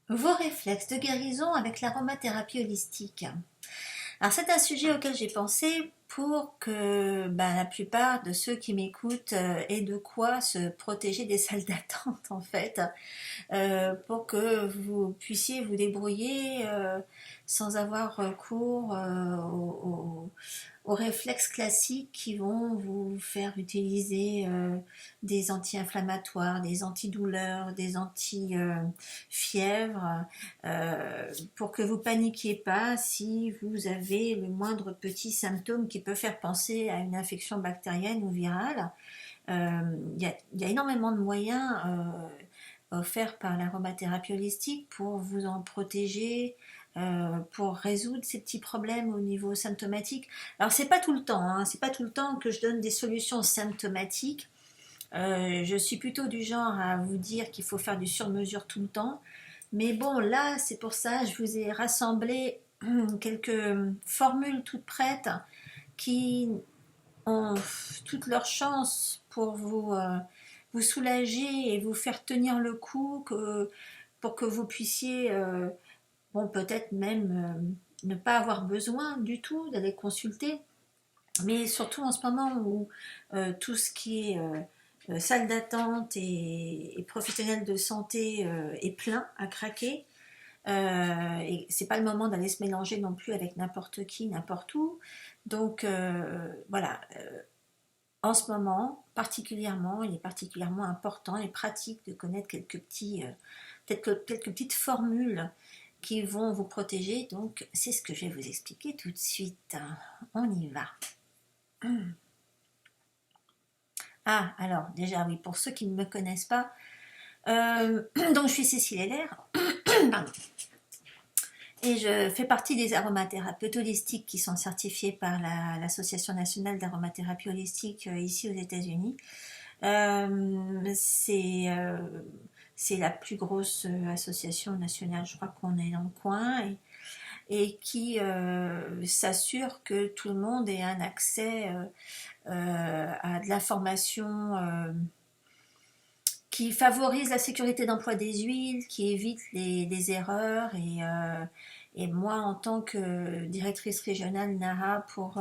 Vos réflexes de guérison avec l'aromathérapie holistique. Alors c'est un sujet auquel j'ai pensé pour que la plupart de ceux qui m'écoutent aient de quoi se protéger des salles d'attente en fait, pour que vous puissiez vous débrouiller sans avoir recours aux réflexes classiques qui vont vous faire utiliser des anti-inflammatoires, des antidouleurs, des anti-fièvres, pour que vous paniquiez pas si vous avez le moindre petit symptôme qui peut faire penser à une infection bactérienne ou virale. Il y a énormément de moyens offerts par l'aromathérapie holistique pour vous en protéger, pour résoudre ces petits problèmes au niveau symptomatique. Alors c'est pas tout le temps, hein, c'est pas tout le temps que je donne des solutions symptomatiques. Je suis plutôt du genre à vous dire qu'il faut faire du sur-mesure tout le temps. Mais bon, là, c'est pour ça, je vous ai rassemblé quelques formules toutes prêtes qui ont toutes leurs chances pour vous soulager et vous faire tenir le coup, pour que vous puissiez, bon, peut-être même ne pas avoir besoin du tout d'aller consulter. Mais surtout en ce moment où tout ce qui est salle d'attente et professionnel de santé est plein à craquer, et c'est pas le moment d'aller se mélanger non plus avec n'importe qui, n'importe où. Donc voilà, en ce moment particulièrement, il est particulièrement important et pratique de connaître quelques petites formules qui vont vous protéger. Donc c'est ce que je vais vous expliquer tout de suite. On y va. Ah, alors déjà oui, pour ceux qui ne me connaissent pas, donc je suis Cécile Heller, pardon. Et je fais partie des aromathérapeutes holistiques qui sont certifiés par l'Association nationale d'aromathérapie holistique ici aux États-Unis. C'est la plus grosse association nationale, je crois qu'on est dans le coin, et qui s'assure que tout le monde ait un accès à de l'information qui favorise la sécurité d'emploi des huiles, qui évite les erreurs. Et moi, en tant que directrice régionale NARA pour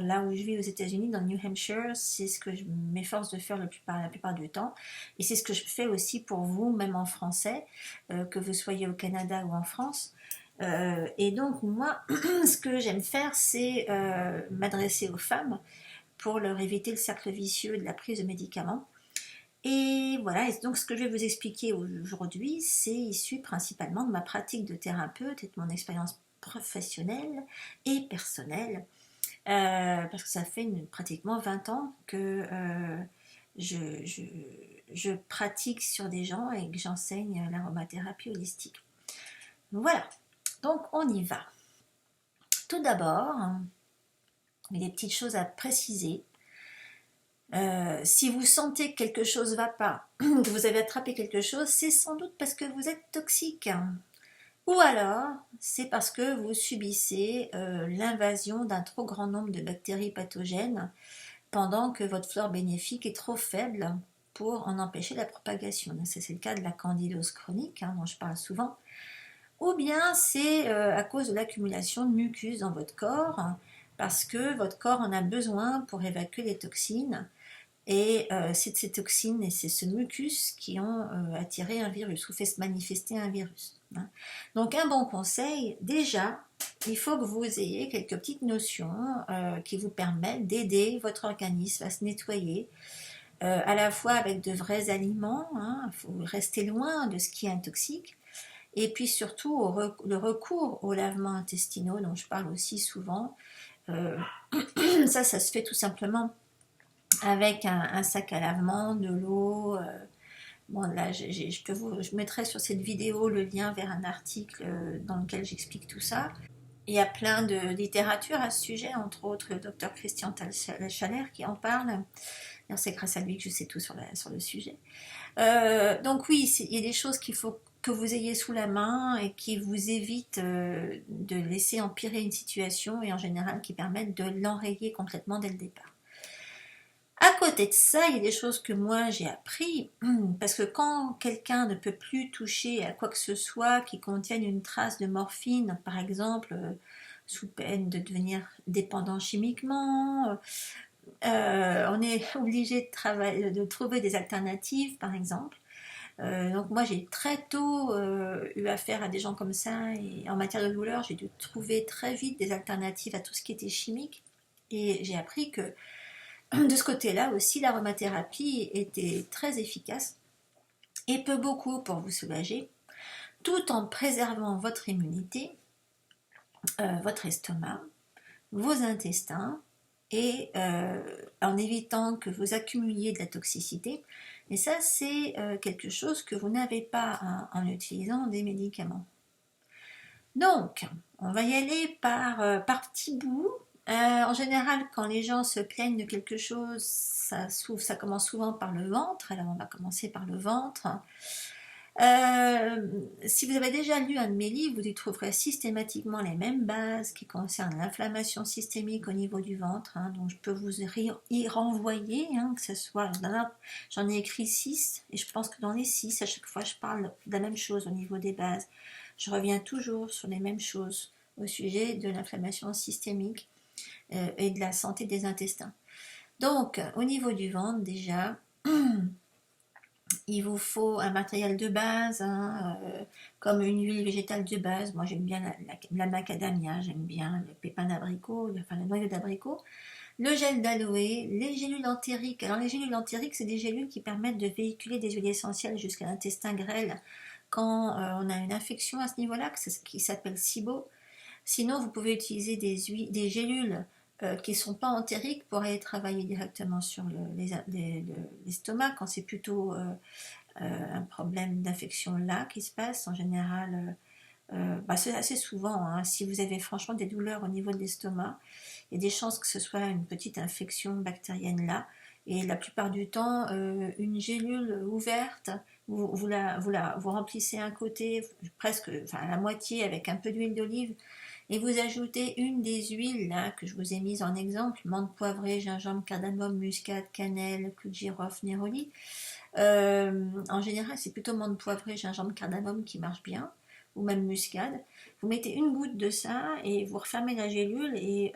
là où je vis aux États-Unis, dans le New Hampshire, c'est ce que je m'efforce de faire la plupart du temps. Et c'est ce que je fais aussi pour vous, même en français, que vous soyez au Canada ou en France. Et donc, moi, ce que j'aime faire, c'est m'adresser aux femmes pour leur éviter le cercle vicieux de la prise de médicaments. Et voilà, et donc ce que je vais vous expliquer aujourd'hui, c'est issu principalement de ma pratique de thérapeute et de mon expérience professionnelle et personnelle, parce que ça fait pratiquement 20 ans que je, je, je pratique sur des gens et que j'enseigne l'aromathérapie holistique. Voilà, donc on y va. Tout d'abord, il y a des petites choses à préciser. Si vous sentez que quelque chose ne va pas, que vous avez attrapé quelque chose, c'est sans doute parce que vous êtes toxique. Ou alors, c'est parce que vous subissez l'invasion d'un trop grand nombre de bactéries pathogènes pendant que votre flore bénéfique est trop faible pour en empêcher la propagation. C'est le cas de la candidose chronique, dont je parle souvent. Ou bien c'est à cause de l'accumulation de mucus dans votre corps, parce que votre corps en a besoin pour évacuer les toxines. Et c'est ces toxines et c'est ce mucus qui ont attiré un virus ou fait se manifester un virus. Donc un bon conseil, déjà, il faut que vous ayez quelques petites notions qui vous permettent d'aider votre organisme à se nettoyer, à la fois avec de vrais aliments, il faut rester loin de ce qui est intoxique, et puis surtout le recours aux lavements intestinaux dont je parle aussi souvent. Ça se fait tout simplement avec un sac à lavement, de l'eau. Bon, là, je mettrai sur cette vidéo le lien vers un article dans lequel j'explique tout ça. Il y a plein de littérature à ce sujet, entre autres le docteur Christian Schaller qui en parle. C'est grâce à lui que je sais tout sur le sujet. Donc oui, il y a des choses qu'il faut que vous ayez sous la main et qui vous évitent de laisser empirer une situation et en général qui permettent de l'enrayer complètement dès le départ. À côté de ça, il y a des choses que moi j'ai appris, parce que quand quelqu'un ne peut plus toucher à quoi que ce soit qui contienne une trace de morphine, par exemple, sous peine de devenir dépendant chimiquement, on est obligé de trouver des alternatives, par exemple. Donc moi j'ai très tôt eu affaire à des gens comme ça, et en matière de douleur, j'ai dû trouver très vite des alternatives à tout ce qui était chimique. Et j'ai appris que de ce côté-là aussi, l'aromathérapie était très efficace et peut beaucoup pour vous soulager, tout en préservant votre immunité, votre estomac, vos intestins, et en évitant que vous accumuliez de la toxicité. Et ça, c'est quelque chose que vous n'avez pas en utilisant des médicaments. Donc, on va y aller par petits bouts. En général, quand les gens se plaignent de quelque chose, ça commence souvent par le ventre. Alors, on va commencer par le ventre. Si vous avez déjà lu un de mes livres, vous y trouverez systématiquement les mêmes bases qui concernent l'inflammation systémique au niveau du ventre. Donc, je peux vous y renvoyer, que ce soit... J'en ai écrit 6, et je pense que dans les 6, à chaque fois, je parle de la même chose au niveau des bases. Je reviens toujours sur les mêmes choses au sujet de l'inflammation systémique et de la santé des intestins. Donc, au niveau du ventre, déjà, il vous faut un matériel de base, comme une huile végétale de base. Moi, j'aime bien la macadamia, j'aime bien le pépin d'abricot, enfin le noyau d'abricot, le gel d'aloe, les gélules entériques. Alors, les gélules entériques, c'est des gélules qui permettent de véhiculer des huiles essentielles jusqu'à l'intestin grêle quand on a une infection à ce niveau-là, qui s'appelle SIBO. Sinon, vous pouvez utiliser des gélules qui ne sont pas entériques pour aller travailler directement sur l'estomac quand c'est plutôt un problème d'infection là qui se passe. En général, c'est assez souvent, si vous avez franchement des douleurs au niveau de l'estomac, il y a des chances que ce soit une petite infection bactérienne là. Et la plupart du temps, une gélule ouverte, vous remplissez un côté, presque, enfin la moitié avec un peu d'huile d'olive, et vous ajoutez une des huiles là que je vous ai mise en exemple, menthe poivrée, gingembre, cardamome, muscade, cannelle, clou de girofle, néroli. En général, c'est plutôt menthe poivrée, gingembre, cardamome qui marche bien, ou même muscade. Vous mettez une goutte de ça et vous refermez la gélule, et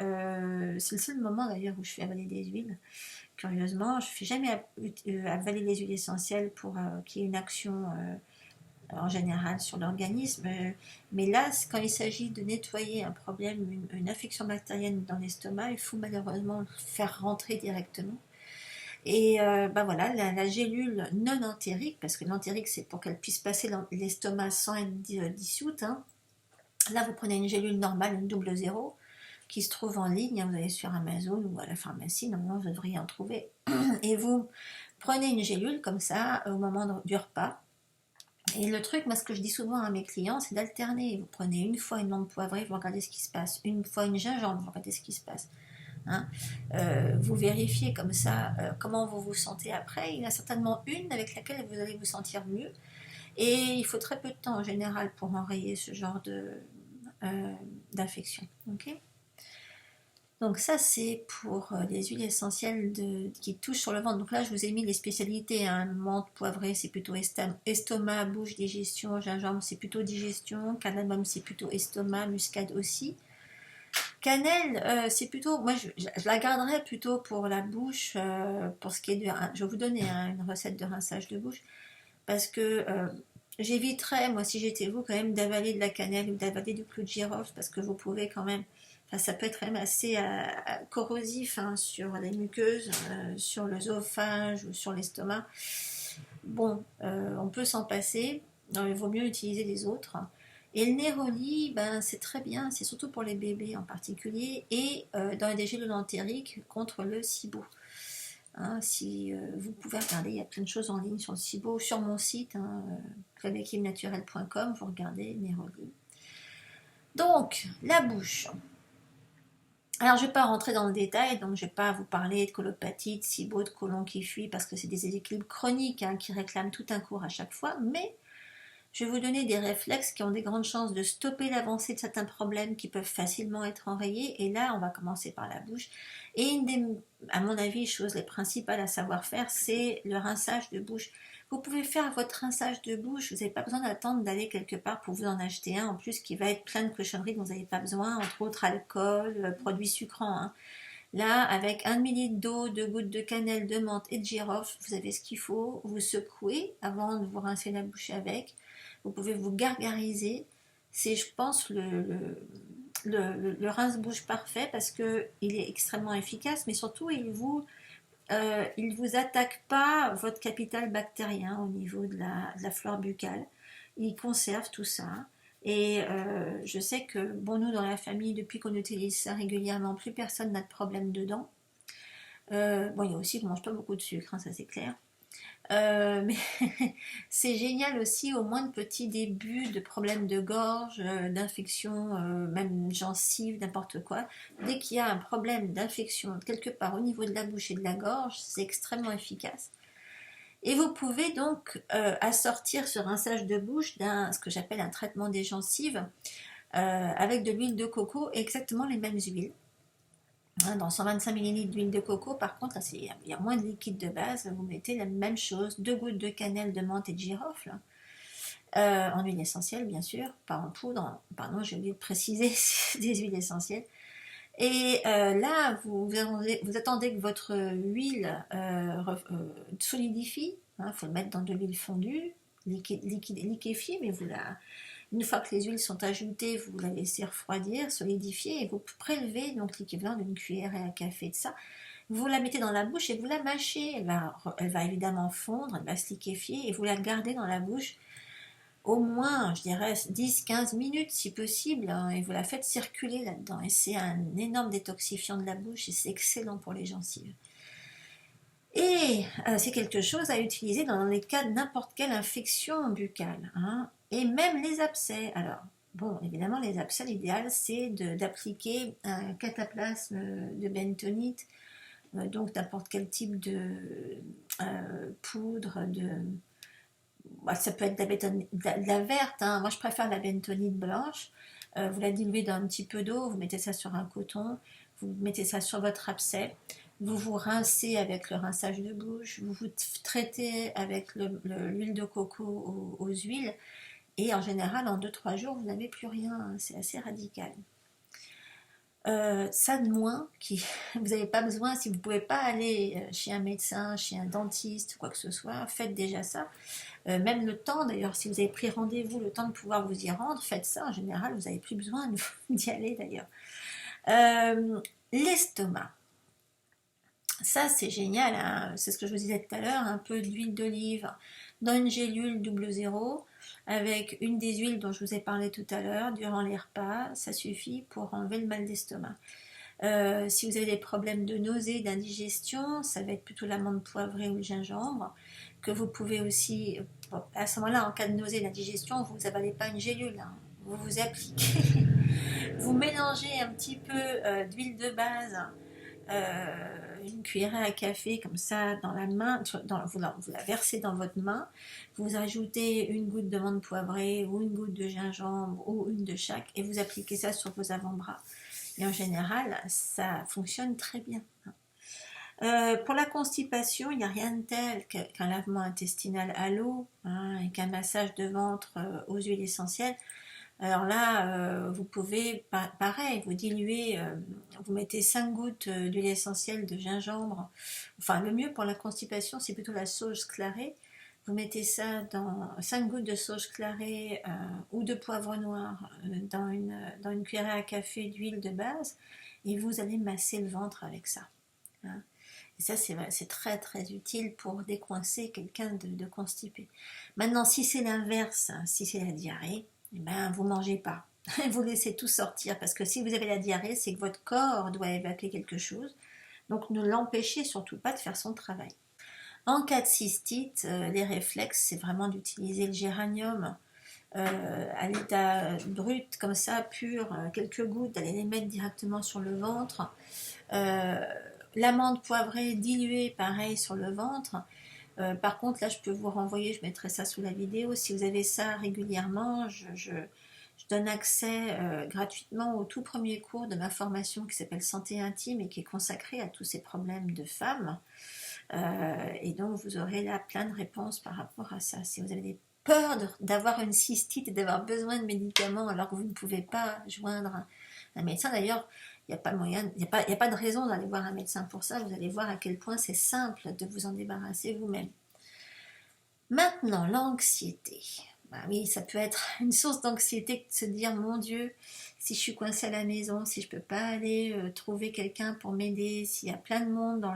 c'est le seul moment d'ailleurs où je fais avaler des huiles. Curieusement, je ne fais jamais avaler les huiles essentielles pour qu'il y ait une action en général sur l'organisme. Mais là, quand il s'agit de nettoyer un problème, une infection bactérienne dans l'estomac, il faut malheureusement le faire rentrer directement. Et voilà, la gélule non entérique, parce que l'entérique c'est pour qu'elle puisse passer dans l'estomac sans être dissoute. Là, vous prenez une gélule normale, une double zéro, qui se trouve en ligne, vous allez sur Amazon ou à la pharmacie, normalement vous devriez en trouver. Et vous prenez une gélule comme ça au moment du repas. Et le truc, moi ce que je dis souvent à mes clients, c'est d'alterner. Vous prenez une fois une menthe poivrée, vous regardez ce qui se passe. Une fois une gingembre, vous regardez ce qui se passe. Vous vérifiez comme ça comment vous vous sentez après. Il y en a certainement une avec laquelle vous allez vous sentir mieux. Et il faut très peu de temps en général pour enrayer ce genre d'infection. Okay, donc ça c'est pour les huiles essentielles qui touchent sur le ventre. Donc là je vous ai mis les spécialités, menthe poivrée c'est plutôt estomac, bouche, digestion, gingembre c'est plutôt digestion, cardamome c'est plutôt estomac, muscade aussi. Cannelle, c'est plutôt, moi je la garderais plutôt pour la bouche, pour ce qui est je vais vous donner une recette de rinçage de bouche, parce que j'éviterais, moi si j'étais vous, quand même d'avaler de la cannelle ou d'avaler du clou de girofle, parce que vous pouvez quand même, ça peut être quand même assez corrosif sur les muqueuses, sur l'œsophage ou sur l'estomac. Bon, on peut s'en passer, il vaut mieux utiliser les autres. Et le néroli, c'est très bien, c'est surtout pour les bébés en particulier, et dans les gélules entériques contre le SIBO. Si vous pouvez regarder, il y a plein de choses en ligne sur le SIBO, sur mon site, claudekimnaturel.com, vous regardez néroli. Donc, la bouche. Alors, je ne vais pas rentrer dans le détail, donc je ne vais pas vous parler de colopathie, de SIBO, de côlon qui fuit, parce que c'est des déséquilibres chroniques qui réclament tout un cours à chaque fois, mais Je vais vous donner des réflexes qui ont des grandes chances de stopper l'avancée de certains problèmes qui peuvent facilement être enrayés. Et là, on va commencer par la bouche. Et une des, à mon avis, choses les principales à savoir faire, c'est le rinçage de bouche. Vous pouvez faire votre rinçage de bouche, vous n'avez pas besoin d'attendre d'aller quelque part pour vous en acheter un, en plus qui va être plein de cochonneries dont vous n'avez pas besoin, entre autres alcool, produits sucrants. Hein. Là, avec 1 ml d'eau, 2 gouttes de cannelle, de menthe et de girofle, vous avez ce qu'il faut. Vous secouez avant de vous rincer la bouche avec. Vous pouvez vous gargariser. C'est, je pense, le rince-bouche parfait parce qu'il est extrêmement efficace, mais surtout, il vous attaque pas votre capital bactérien au niveau de la flore buccale. Il conserve tout ça. Et je sais que, bon, nous, dans la famille, depuis qu'on utilise ça régulièrement, plus personne n'a de problème dedans. Bon, il y a aussi qu'on ne mange pas beaucoup de sucre, hein, ça c'est clair. Mais c'est génial aussi au moins de petits débuts de problèmes de gorge, d'infection, même gencives, n'importe quoi. Dès qu'il y a un problème d'infection quelque part au niveau de la bouche et de la gorge, c'est extrêmement efficace. Et vous pouvez donc assortir ce rinçage de bouche ce que j'appelle un traitement des gencives avec de l'huile de coco, exactement les mêmes huiles. Hein, dans 125 ml d'huile de coco, par contre, il y a moins de liquide de base, vous mettez la même chose, 2 gouttes de cannelle, de menthe et de girofle, en huile essentielle bien sûr, pas en poudre, pardon j'ai oublié de préciser, c'est des huiles essentielles. Et là, vous attendez que votre huile solidifie. Il faut le mettre dans de l'huile fondue, liquéfiée, mais une fois que les huiles sont ajoutées, vous la laissez refroidir, solidifier, et vous prélevez donc l'équivalent d'une cuillère à café de ça. Vous la mettez dans la bouche et vous la mâchez. Elle va évidemment fondre, elle va se liquéfier, et vous la gardez dans la bouche au moins, je dirais, 10-15 minutes si possible, hein, et vous la faites circuler là-dedans. Et c'est un énorme détoxifiant de la bouche et c'est excellent pour les gencives. Et c'est quelque chose à utiliser dans les cas de n'importe quelle infection buccale, hein, et même les abcès. Alors, bon, évidemment, les abcès, l'idéal, c'est d'appliquer un cataplasme de bentonite, donc n'importe quel type de poudre, ça peut être de la verte, hein. Moi je préfère la bentonite blanche. Vous la diluez dans un petit peu d'eau, vous mettez ça sur un coton, vous mettez ça sur votre abcès, vous vous rincez avec le rinçage de bouche, vous vous traitez avec l'huile de coco aux huiles, et en général en 2-3 jours vous n'avez plus rien, hein. C'est assez radical. Ça de moins, vous n'avez pas besoin, si vous ne pouvez pas aller chez un médecin, chez un dentiste, quoi que ce soit, faites déjà ça. Même le temps, d'ailleurs, si vous avez pris rendez-vous, le temps de pouvoir vous y rendre, faites ça. En général, vous n'avez plus besoin d'y aller, d'ailleurs. L'estomac. Ça, c'est génial, hein. C'est ce que je vous disais tout à l'heure, un peu d'huile d'olive dans une gélule 00 avec une des huiles dont je vous ai parlé tout à l'heure durant les repas, ça suffit pour enlever le mal d'estomac. Si vous avez des problèmes de nausée, d'indigestion, ça va être plutôt l'amande poivrée ou le gingembre, que vous pouvez aussi, à ce moment-là, en cas de nausée et d'indigestion, vous n'avalez pas une gélule, hein. Vous vous appliquez, vous mélangez un petit peu d'huile de base, une cuillerée à café comme ça dans la main, vous la versez dans votre main, vous ajoutez une goutte de menthe poivrée ou une goutte de gingembre ou une de chaque et vous appliquez ça sur vos avant-bras. Et en général, ça fonctionne très bien. Pour la constipation, il n'y a rien de tel qu'un lavement intestinal à l'eau, hein, et qu'un massage de ventre aux huiles essentielles. Alors là, vous pouvez, pareil, vous diluez, vous mettez 5 gouttes d'huile essentielle de gingembre. Enfin, le mieux pour la constipation, c'est plutôt la sauge clarée. Vous mettez ça dans 5 gouttes de sauge clarée ou de poivre noir dans une cuillerée à café d'huile de base et vous allez masser le ventre avec ça. Hein. Et ça, c'est très très utile pour décoincer quelqu'un de constipé. Maintenant, si c'est l'inverse, si c'est la diarrhée, eh ben, vous ne mangez pas. Vous laissez tout sortir parce que si vous avez la diarrhée, c'est que votre corps doit évacuer quelque chose. Donc ne l'empêchez surtout pas de faire son travail. En cas de cystite, les réflexes, c'est vraiment d'utiliser le géranium à l'état brut, comme ça, pur, quelques gouttes, d'aller les mettre directement sur le ventre. L'amande poivrée diluée, pareil, sur le ventre. Par contre, là, je peux vous renvoyer, je mettrai ça sous la vidéo. Si vous avez ça régulièrement, je donne accès gratuitement au tout premier cours de ma formation qui s'appelle Santé intime et qui est consacré à tous ces problèmes de femmes. Et donc, vous aurez là plein de réponses par rapport à ça. Si vous avez des peurs d'avoir une cystite et d'avoir besoin de médicaments alors que vous ne pouvez pas joindre un médecin, d'ailleurs, il n'y a pas moyen, il n'y a pas de raison d'aller voir un médecin pour ça. Vous allez voir à quel point c'est simple de vous en débarrasser vous-même. Maintenant, l'anxiété. Bah oui, ça peut être une source d'anxiété de se dire, mon Dieu, si je suis coincée à la maison, si je ne peux pas aller trouver quelqu'un pour m'aider, s'il y a plein de monde dans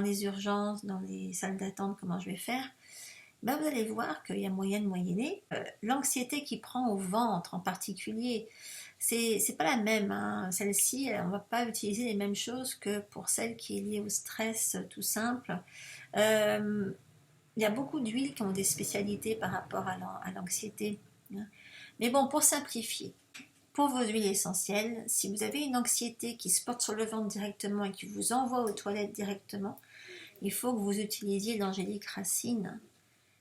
les urgences, dans les salles d'attente, comment je vais faire? Ben, vous allez voir qu'il y a moyen de moyenner. L'anxiété qui prend au ventre en particulier, c'est pas la même, hein. Celle-ci, on ne va pas utiliser les mêmes choses que pour celle qui est liée au stress tout simple. Il y a beaucoup d'huiles qui ont des spécialités par rapport à l'anxiété. Mais bon, pour simplifier, pour vos huiles essentielles, si vous avez une anxiété qui se porte sur le ventre directement et qui vous envoie aux toilettes directement, il faut que vous utilisiez l'angélique racine.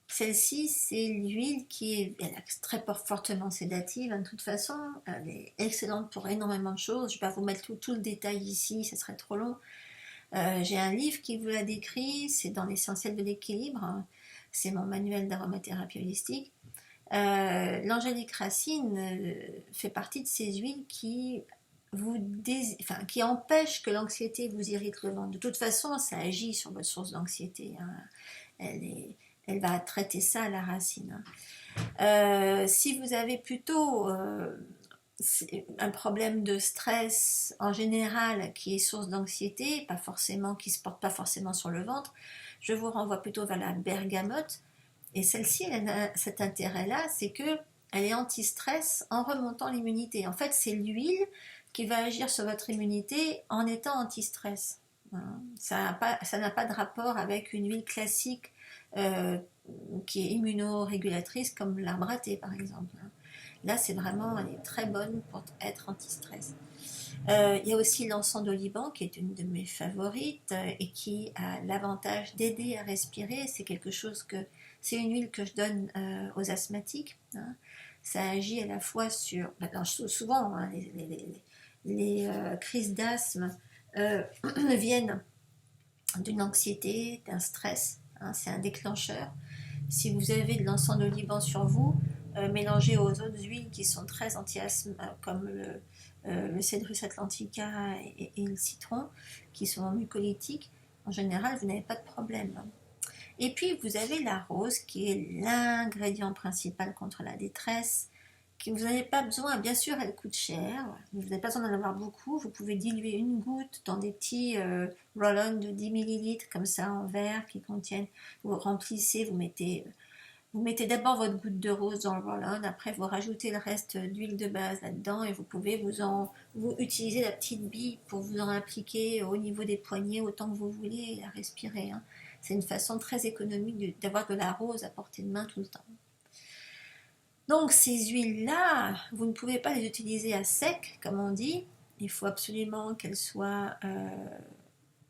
Celle-ci, c'est l'huile qui est très fortement sédative. De toute façon, elle est excellente pour énormément de choses. Je ne vais pas vous mettre tout le détail ici, ça serait trop long. J'ai un livre qui vous la décrit, c'est dans l'essentiel de l'équilibre. C'est mon manuel d'aromathérapie holistique. L'angélique racine fait partie de ces huiles qui qui empêchent que l'anxiété vous irrite le ventre. De toute façon, ça agit sur votre source d'anxiété. Hein. Elle va traiter ça à la racine. Si vous avez plutôt un problème de stress en général qui est source d'anxiété, qui ne se porte pas forcément sur le ventre, je vous renvoie plutôt vers la bergamote. Et celle-ci, elle a cet intérêt-là, c'est qu'elle est anti-stress en remontant l'immunité. En fait, c'est l'huile qui va agir sur votre immunité en étant anti-stress. Ça n'a pas de rapport avec une huile classique qui est immunorégulatrice comme l'arbre à thé, par exemple. Là, c'est vraiment, elle est très bonne pour être anti-stress. Il y a aussi l'encens d'oliban qui est une de mes favorites et qui a l'avantage d'aider à respirer. C'est une huile que je donne aux asthmatiques. Hein. Ça agit à la fois sur, souvent hein, les crises d'asthme viennent d'une anxiété, d'un stress. Hein, c'est un déclencheur. Si vous avez de l'encens d'oliban sur vous, mélangé aux autres huiles qui sont très anti-asthme, comme le Cedrus atlantica et le citron, qui sont mucolytiques, en général, vous n'avez pas de problème. Et puis, vous avez la rose, qui est l'ingrédient principal contre la détresse, que vous n'avez pas besoin, bien sûr, elle coûte cher, vous n'avez pas besoin d'en avoir beaucoup, vous pouvez diluer une goutte dans des petits roll-on de 10 ml, comme ça, en verre, qui contiennent, vous remplissez, vous mettez d'abord votre goutte de rose dans le roll-on, après vous rajoutez le reste d'huile de base là-dedans et vous pouvez vous utiliser la petite bille pour vous en appliquer au niveau des poignets autant que vous voulez et la respirer. Hein. C'est une façon très économique d'avoir de la rose à portée de main tout le temps. Donc ces huiles-là, vous ne pouvez pas les utiliser à sec, comme on dit. Il faut absolument qu'elles soient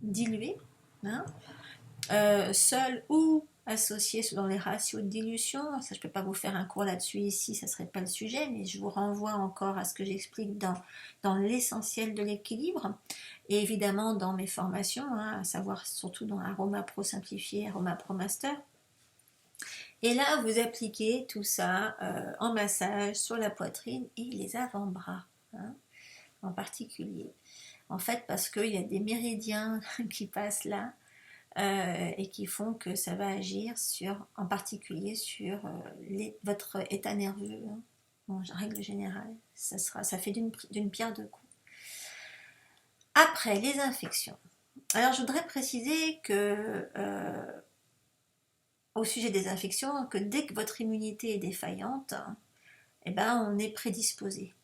diluées, hein, seules ou associées selon les ratios de dilution. Ça, je ne peux pas vous faire un cours là-dessus ici, ça ne serait pas le sujet, mais je vous renvoie encore à ce que j'explique dans l'essentiel de l'équilibre. Et évidemment dans mes formations, hein, à savoir surtout dans Aroma Pro Simplifié, Aroma Pro Master. Et là, vous appliquez tout ça en massage sur la poitrine et les avant-bras, hein, en particulier. En fait, parce qu'il y a des méridiens qui passent là et qui font que ça va agir en particulier sur votre état nerveux. Hein. Bon, en règle générale, ça fait d'une pierre deux coups. Après, les infections. Alors, je voudrais préciser que au sujet des infections, que dès que votre immunité est défaillante, eh ben, on est prédisposé.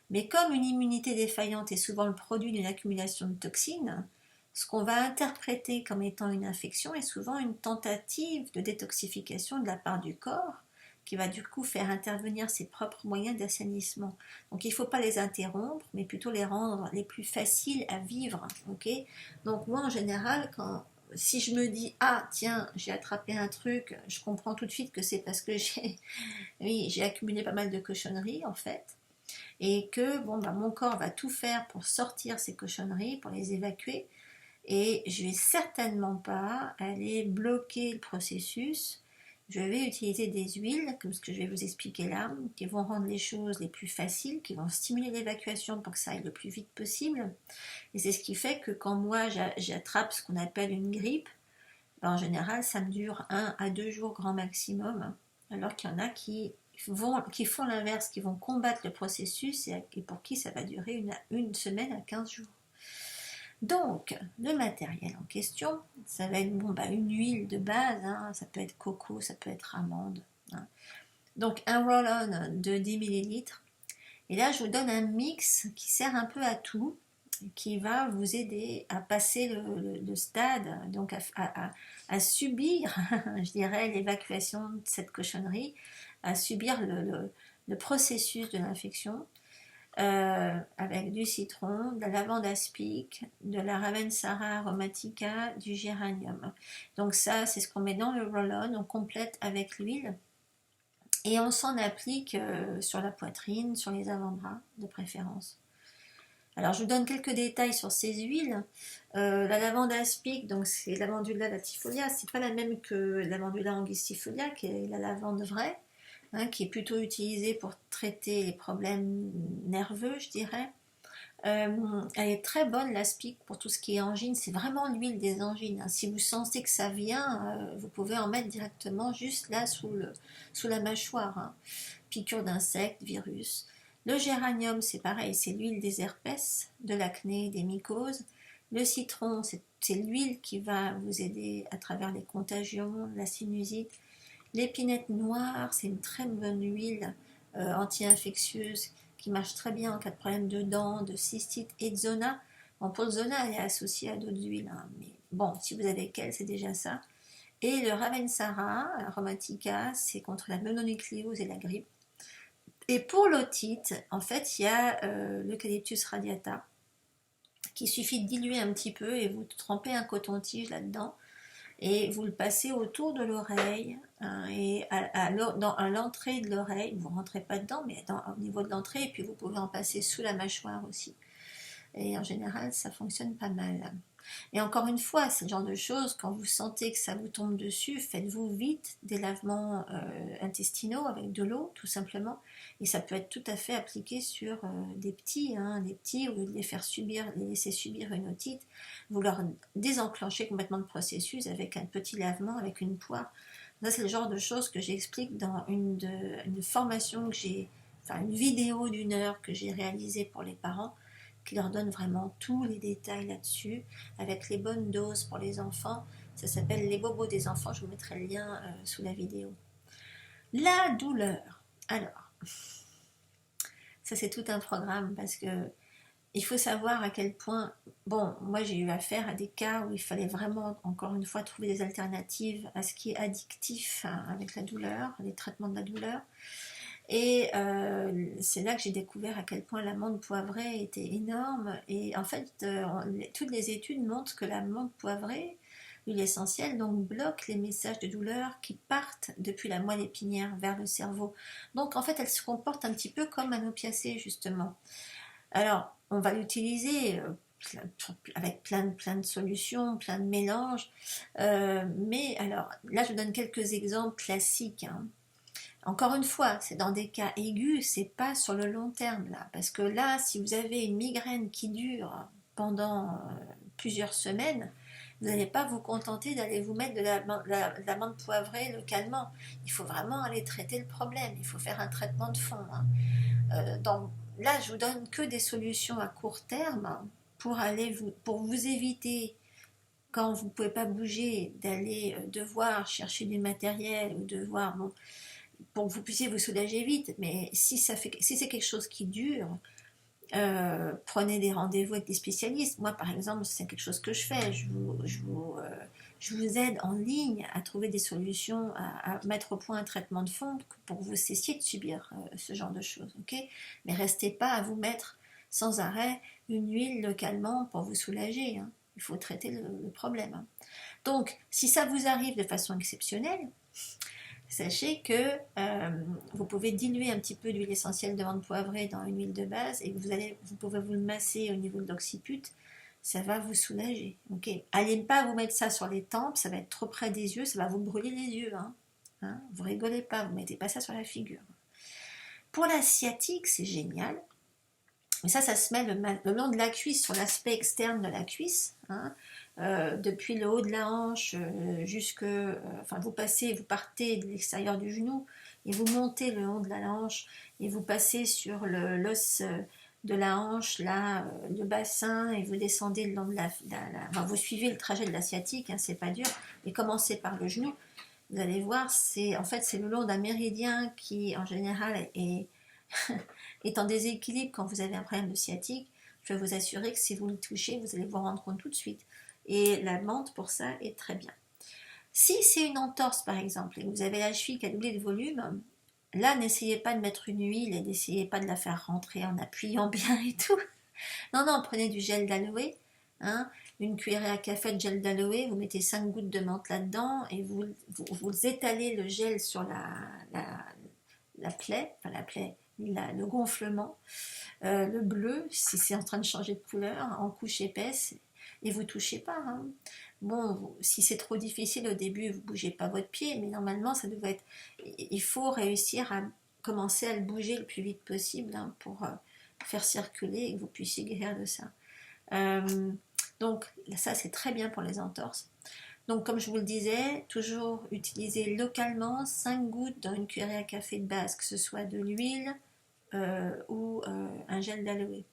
Mais comme une immunité défaillante est souvent le produit d'une accumulation de toxines, ce qu'on va interpréter comme étant une infection est souvent une tentative de détoxification de la part du corps qui va du coup faire intervenir ses propres moyens d'assainissement. Donc il ne faut pas les interrompre, mais plutôt les rendre les plus faciles à vivre. Okay. Donc moi en général, quand si je me dis, ah tiens, j'ai attrapé un truc, je comprends tout de suite que c'est parce que oui, j'ai accumulé pas mal de cochonneries en fait, et que bon, bah, mon corps va tout faire pour sortir ces cochonneries, pour les évacuer, et je vais certainement pas aller bloquer le processus. Je vais utiliser des huiles, comme ce que je vais vous expliquer là, qui vont rendre les choses les plus faciles, qui vont stimuler l'évacuation pour que ça aille le plus vite possible. Et c'est ce qui fait que quand moi j'attrape ce qu'on appelle une grippe, ben en général ça me dure 1 à 2 jours grand maximum, alors qu'il y en a qui font l'inverse, qui vont combattre le processus et pour qui ça va durer une semaine à 15 jours. Donc, le matériel en question, ça va être une huile de base, hein, ça peut être coco, ça peut être amande. Hein. Donc, un roll-on de 10 millilitres. Et là, je vous donne un mix qui sert un peu à tout, qui va vous aider à passer le stade, donc à subir, je dirais, l'évacuation de cette cochonnerie, à subir le processus de l'infection. Avec du citron, de la lavande aspic, de la Ravensara aromatica, du géranium. Donc ça, c'est ce qu'on met dans le roll-on, on complète avec l'huile et on s'en applique sur la poitrine, sur les avant-bras de préférence. Alors je vous donne quelques détails sur ces huiles. La lavande aspic, donc c'est Lavandula latifolia, c'est pas la même que Lavandula angustifolia, qui est la lavande vraie. Hein, qui est plutôt utilisée pour traiter les problèmes nerveux, je dirais. Elle est très bonne, l'aspic, pour tout ce qui est angine. C'est vraiment l'huile des angines. Hein. Si vous sentez que ça vient, vous pouvez en mettre directement juste là sous la mâchoire. Hein. Piqûre d'insectes, virus. Le géranium, c'est pareil, c'est l'huile des herpès, de l'acné, des mycoses. Le citron, c'est l'huile qui va vous aider à travers les contagions, la sinusite. L'épinette noire, c'est une très bonne huile anti-infectieuse qui marche très bien en cas de problème de dents, de cystite et de zona. Bon, pour le zona, elle est associée à d'autres huiles, hein, mais bon, si vous avez qu'elle, c'est déjà ça. Et le Ravensara aromatica, c'est contre la mononucléose et la grippe. Et pour l'otite, en fait, il y a l'Eucalyptus radiata, qu'il suffit de diluer un petit peu et vous trempez un coton-tige là-dedans et vous le passez autour de l'oreille hein, et à l'entrée de l'oreille. Vous ne rentrez pas dedans, mais au niveau de l'entrée, et puis vous pouvez en passer sous la mâchoire aussi. Et en général, ça fonctionne pas mal. Et encore une fois, c'est le genre de choses, quand vous sentez que ça vous tombe dessus, faites-vous vite des lavements intestinaux avec de l'eau, tout simplement. Et ça peut être tout à fait appliqué sur des petits, au lieu de les laisser subir une otite, vous leur désenclenchez complètement le processus avec un petit lavement, avec une poire. Ça, c'est le genre de choses que j'explique dans une formation que j'ai, enfin une vidéo d'1 heure que j'ai réalisée pour les parents, qui leur donne vraiment tous les détails là-dessus, avec les bonnes doses pour les enfants. Ça s'appelle Les bobos des enfants, je vous mettrai le lien sous la vidéo. La douleur. Alors, ça c'est tout un programme parce que il faut savoir à quel point, bon, moi j'ai eu affaire à des cas où il fallait vraiment, encore une fois, trouver des alternatives à ce qui est addictif hein, avec la douleur, les traitements de la douleur. Et c'est là que j'ai découvert à quel point l'amande poivrée était énorme. Et en fait, toutes les études montrent que l'amande poivrée, l'huile essentielle, donc bloque les messages de douleur qui partent depuis la moelle épinière vers le cerveau. Donc en fait, elle se comporte un petit peu comme un opiacé, justement. Alors, on va l'utiliser avec plein de solutions, plein de mélanges. Mais alors, là, je vous donne quelques exemples classiques. Hein. Encore une fois, c'est dans des cas aigus, c'est pas sur le long terme là, parce que là, si vous avez une migraine qui dure pendant plusieurs semaines, vous n'allez pas vous contenter d'aller vous mettre de la menthe poivrée localement. Il faut vraiment aller traiter le problème. Il faut faire un traitement de fond. Hein. Là, je vous donne que des solutions à court terme pour vous éviter quand vous ne pouvez pas bouger d'aller devoir chercher du matériel ou devoir pour que vous puissiez vous soulager vite, mais si c'est quelque chose qui dure, prenez des rendez-vous avec des spécialistes. Moi, par exemple, c'est quelque chose que je fais. Je vous aide en ligne à trouver des solutions, à mettre au point un traitement de fond pour que vous cessiez de subir ce genre de choses. Okay, mais restez pas à vous mettre sans arrêt une huile localement pour vous soulager. Hein. il faut traiter le problème. Hein. Donc, si ça vous arrive de façon exceptionnelle, sachez que vous pouvez diluer un petit peu d'huile essentielle de menthe poivrée dans une huile de base et vous pouvez vous le masser au niveau de l'occiput, ça va vous soulager. Okay. Allez pas vous mettre ça sur les tempes, ça va être trop près des yeux, ça va vous brûler les yeux. Hein. Hein, vous rigolez pas, vous mettez pas ça sur la figure. Pour la sciatique, c'est génial. Mais ça se met le long de la cuisse, sur l'aspect externe de la cuisse. Hein. Depuis le haut de la hanche jusque, enfin vous partez de l'extérieur du genou et vous montez le haut de la hanche et vous passez sur l'os de la hanche, là, le bassin, et vous descendez le long de enfin, vous suivez le trajet de la sciatique, hein, c'est pas dur, et commencez par le genou. Vous allez voir, en fait c'est le long d'un méridien qui en général est en déséquilibre quand vous avez un problème de sciatique. Je vais vous assurer que si vous le touchez, vous allez vous rendre compte tout de suite. Et la menthe pour ça est très bien. Si c'est une entorse par exemple et que vous avez la cheville qui a doublé de volume, là n'essayez pas de mettre une huile et n'essayez pas de la faire rentrer en appuyant bien et tout. Non, non, prenez du gel d'aloe, hein, une cuillerée à café de gel d'aloe, vous mettez 5 gouttes de menthe là-dedans et vous étalez le gel sur la plaie, enfin la plaie, le gonflement, le bleu, si c'est en train de changer de couleur, en couche épaisse, et vous touchez pas. Hein. Bon, si c'est trop difficile au début, vous bougez pas votre pied, mais normalement, ça devrait être. Il faut réussir à commencer à le bouger le plus vite possible hein, pour faire circuler et que vous puissiez guérir de ça. Donc, ça, c'est très bien pour les entorses. Donc, comme je vous le disais, toujours utiliser localement 5 gouttes dans une cuillerée à café de base, que ce soit de l'huile ou un gel d'aloe.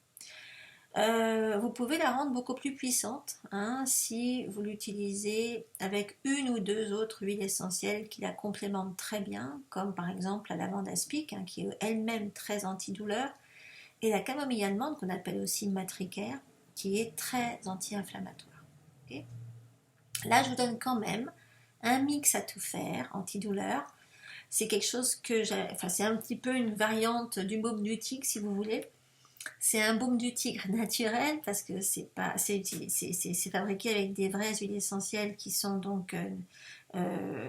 Vous pouvez la rendre beaucoup plus puissante hein, si vous l'utilisez avec une ou deux autres huiles essentielles qui la complémentent très bien, comme par exemple la lavande aspic, hein, qui est elle-même très antidouleur, et la camomille allemande qu'on appelle aussi matricaire, qui est très anti-inflammatoire. Okay. Là, je vous donne quand même un mix à tout faire, antidouleur. C'est quelque chose que c'est un petit peu une variante du baume du tigre, si vous voulez. C'est un baume du tigre naturel parce que c'est fabriqué avec des vraies huiles essentielles qui sont donc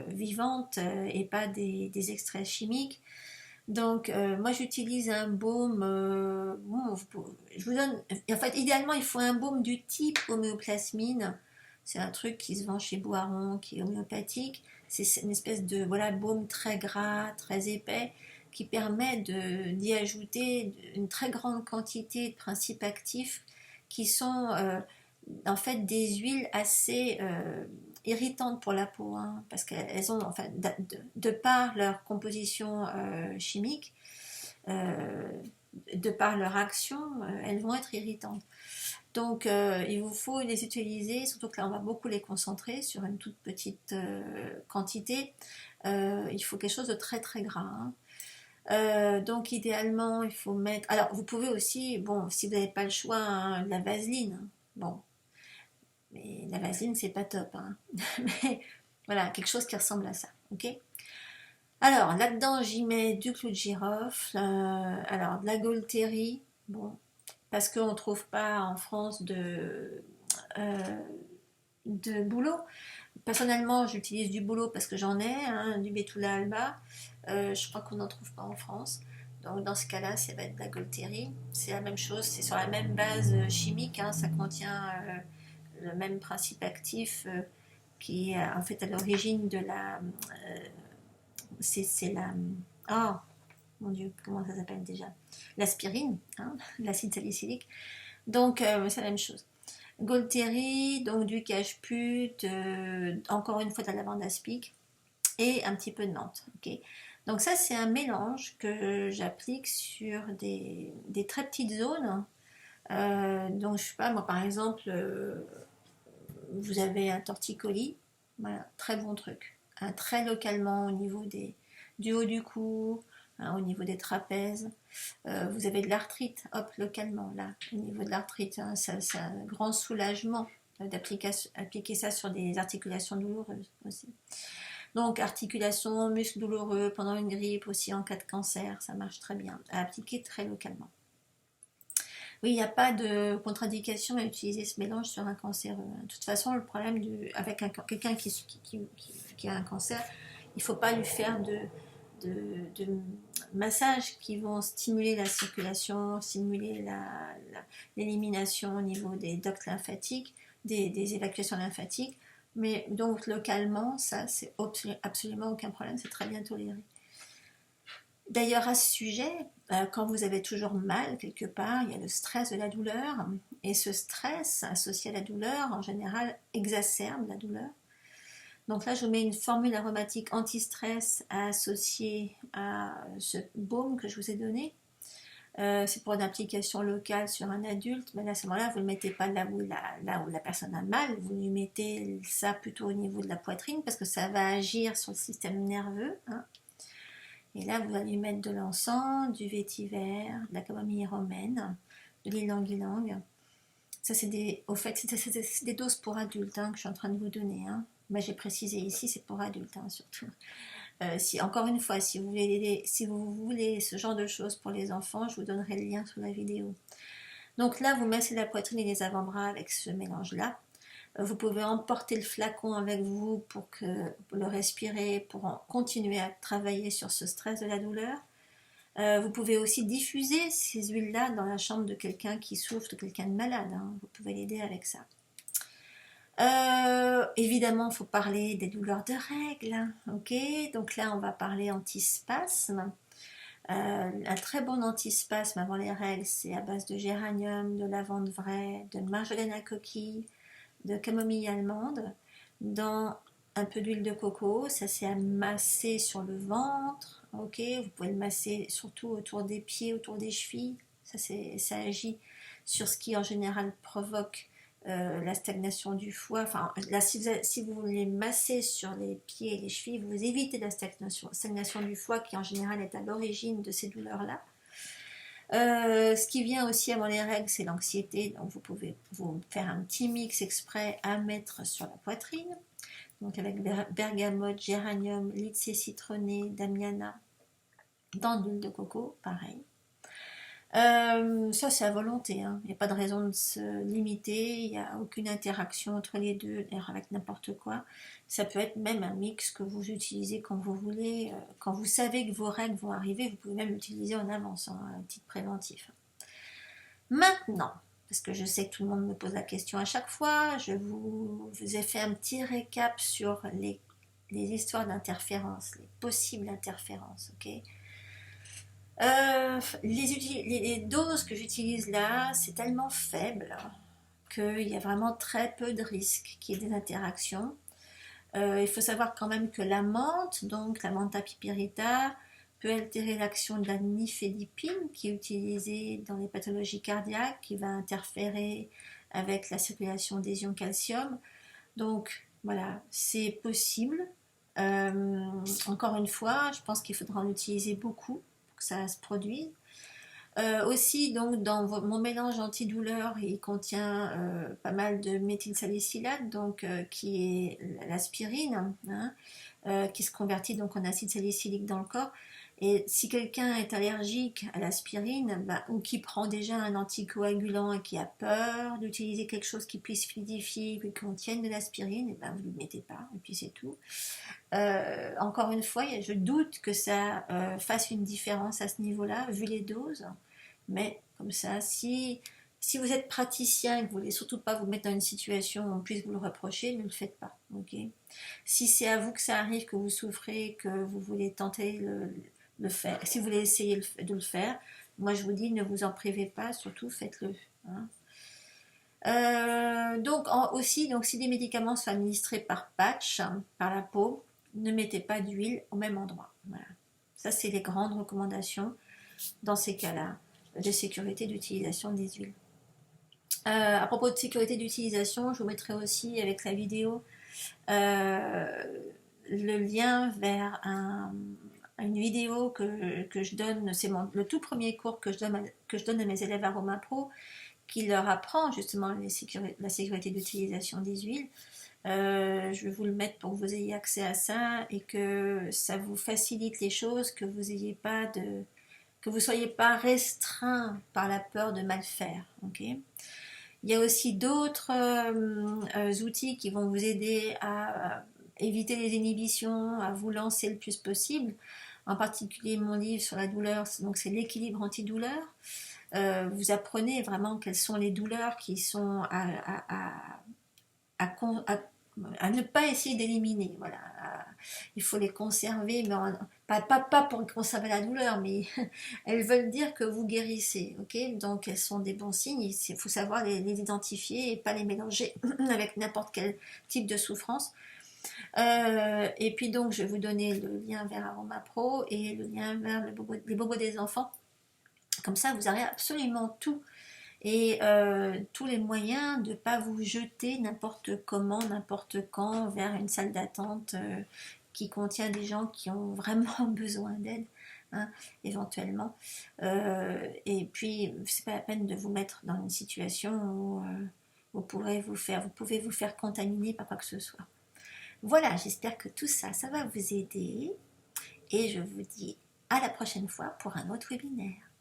vivantes et pas des extraits chimiques. Donc moi j'utilise un baume, je vous donne, en fait idéalement il faut un baume du type homéoplasmine. C'est un truc qui se vend chez Boiron, qui est homéopathique. C'est une espèce de baume très gras, très épais, qui permet d'y ajouter une très grande quantité de principes actifs qui sont en fait des huiles assez irritantes pour la peau, hein, parce qu'elles ont, enfin, de par leur composition chimique, de par leur action, elles vont être irritantes. Donc il vous faut les utiliser, surtout que là on va beaucoup les concentrer sur une toute petite quantité. Il faut quelque chose de très très gras. Hein. Donc idéalement il faut mettre. Alors vous pouvez aussi, bon si vous n'avez pas le choix, hein, de la vaseline. Hein. Bon, mais la vaseline c'est pas top. Hein. Mais voilà, quelque chose qui ressemble à ça. Ok. Alors là-dedans j'y mets du clou de girofle, alors de la Gaultérie. Bon. Parce qu'on ne trouve pas en France de bouleau. Personnellement, j'utilise du bouleau parce que j'en ai, hein, du Betula alba. Je crois qu'on n'en trouve pas en France. Donc dans ce cas-là, ça va être de la Gaultérie. C'est la même chose, c'est sur la même base chimique. Hein, ça contient le même principe actif qui est en fait à l'origine de la... c'est la... Oh mon Dieu, comment ça s'appelle déjà? L'aspirine, hein, l'acide salicylique. Donc, c'est la même chose. Gaultérie, donc du cajeput, encore une fois de la lavande aspic et un petit peu de menthe. Okay. Donc ça, c'est un mélange que j'applique sur des très petites zones. Donc, je sais pas, moi par exemple, vous avez un torticolis, voilà, très bon truc. Très localement au niveau du haut du cou, hein, au niveau des trapèzes. Vous avez de l'arthrite, hop, localement, là, au niveau de l'arthrite, hein, c'est un grand soulagement d'appliquer ça sur des articulations douloureuses aussi. Donc, articulation, muscles douloureux pendant une grippe, aussi en cas de cancer, ça marche très bien, à appliquer très localement. Oui, il n'y a pas de contre-indication à utiliser ce mélange sur un cancéreux. De toute façon, le problème avec quelqu'un qui a un cancer, il ne faut pas lui faire de massages qui vont stimuler la circulation, stimuler l'élimination au niveau des ducts lymphatiques, des évacuations lymphatiques. Mais donc localement, ça, c'est absolument aucun problème, c'est très bien toléré. D'ailleurs, à ce sujet, quand vous avez toujours mal quelque part, il y a le stress de la douleur. Et ce stress associé à la douleur, en général, exacerbe la douleur. Donc là, je vous mets une formule aromatique anti-stress associée à ce baume que je vous ai donné. C'est pour une application locale sur un adulte, mais à ce moment-là, vous ne le mettez pas là où la personne a mal, vous lui mettez ça plutôt au niveau de la poitrine, parce que ça va agir sur le système nerveux. Hein. Et là, vous allez mettre de l'encens, du vétiver, de la camomille romaine, de l'ylang-ylang. Ça, c'est des doses pour adultes hein, que je suis en train de vous donner. Hein. Mais j'ai précisé ici, c'est pour adultes hein, surtout. Encore une fois, si vous voulez ce genre de choses pour les enfants, je vous donnerai le lien sous la vidéo. Donc là, vous massez la poitrine et les avant-bras avec ce mélange-là. Vous pouvez emporter le flacon avec vous pour le respirer, pour continuer à travailler sur ce stress de la douleur. Vous pouvez aussi diffuser ces huiles-là dans la chambre de quelqu'un qui souffre, de quelqu'un de malade. Hein. Vous pouvez l'aider avec ça. Évidemment, il faut parler des douleurs de règles. Hein, ok, donc là, on va parler antispasme. Un très bon antispasme avant les règles, c'est à base de géranium, de lavande vraie, de marjolaine à coquille, de camomille allemande, dans un peu d'huile de coco. Ça, c'est à masser sur le ventre. Ok, vous pouvez le masser surtout autour des pieds, autour des chevilles. Ça agit sur ce qui en général provoque la stagnation du foie. Enfin, là, si vous voulez masser sur les pieds et les chevilles, vous évitez la stagnation du foie qui en général est à l'origine de ces douleurs-là. Ce qui vient aussi avant les règles, c'est l'anxiété. Donc vous pouvez vous faire un petit mix exprès à mettre sur la poitrine. Donc avec bergamote, géranium, lycée citronné, damiana, dans de l'huile de coco, pareil. Ça c'est à volonté, hein. Il n'y a pas de raison de se limiter, il n'y a aucune interaction entre les deux, d'ailleurs avec n'importe quoi. Ça peut être même un mix que vous utilisez quand vous voulez, quand vous savez que vos règles vont arriver, vous pouvez même l'utiliser en avance, hein, à titre préventif. Maintenant, parce que je sais que tout le monde me pose la question à chaque fois, je vous ai fait un petit récap sur les histoires d'interférences, les possibles interférences, ok. Les doses que j'utilise là, c'est tellement faible qu'il y a vraiment très peu de risques qu'il y ait des interactions. Il faut savoir quand même que la menthe, donc la mentha piperita, peut altérer l'action de la nifedipine qui est utilisée dans les pathologies cardiaques, qui va interférer avec la circulation des ions calcium. Donc voilà, c'est possible. Encore une fois, je pense qu'il faudra en utiliser beaucoup pour que ça se produise. Aussi, donc, dans mon mélange antidouleur, il contient pas mal de méthylsalicylate, donc qui est l'aspirine, hein, qui se convertit donc en acide salicylique dans le corps. Et si quelqu'un est allergique à l'aspirine, ou qui prend déjà un anticoagulant et qui a peur d'utiliser quelque chose qui puisse fluidifier, qui contienne de l'aspirine, vous ne le mettez pas, et puis c'est tout. Encore une fois, je doute que ça fasse une différence à ce niveau-là, vu les doses. Mais comme ça, si vous êtes praticien et que vous ne voulez surtout pas vous mettre dans une situation où on puisse vous le reprocher, ne le faites pas. Okay, si c'est à vous que ça arrive, que vous souffrez, que vous voulez tenter le faire, si vous voulez essayer de le faire, moi je vous dis, ne vous en privez pas, surtout faites-le. Hein. Donc si des médicaments sont administrés par patch, par la peau, ne mettez pas d'huile au même endroit. Voilà. Ça, c'est les grandes recommandations dans ces cas-là de sécurité d'utilisation des huiles. À propos de sécurité d'utilisation, je vous mettrai aussi avec la vidéo le lien vers une vidéo que je donne, c'est le tout premier cours que je donne à mes élèves Aroma Pro, qui leur apprend justement la sécurité d'utilisation des huiles. Je vais vous le mettre pour que vous ayez accès à ça et que ça vous facilite les choses, que vous n'ayez pas que vous ne soyez pas restreint par la peur de mal faire. Okay, il y a aussi d'autres outils qui vont vous aider à éviter les inhibitions, à vous lancer le plus possible. En particulier mon livre sur la douleur, donc c'est l'équilibre antidouleur. Vous apprenez vraiment quelles sont les douleurs qui sont à ne pas essayer d'éliminer. Voilà. Il faut les conserver, mais pas pour conserver la douleur, mais elles veulent dire que vous guérissez. Okay, donc elles sont des bons signes, il faut savoir les identifier et pas les mélanger avec n'importe quel type de souffrance. Et puis donc je vais vous donner le lien vers Aroma Pro et le lien vers les bobos des enfants. Comme ça, vous aurez absolument tout et tous les moyens de ne pas vous jeter n'importe comment, n'importe quand vers une salle d'attente qui contient des gens qui ont vraiment besoin d'aide, hein, éventuellement. Et puis, c'est pas la peine de vous mettre dans une situation où vous pouvez vous faire contaminer par quoi que ce soit. Voilà, j'espère que tout ça, ça va vous aider. Et je vous dis à la prochaine fois pour un autre webinaire.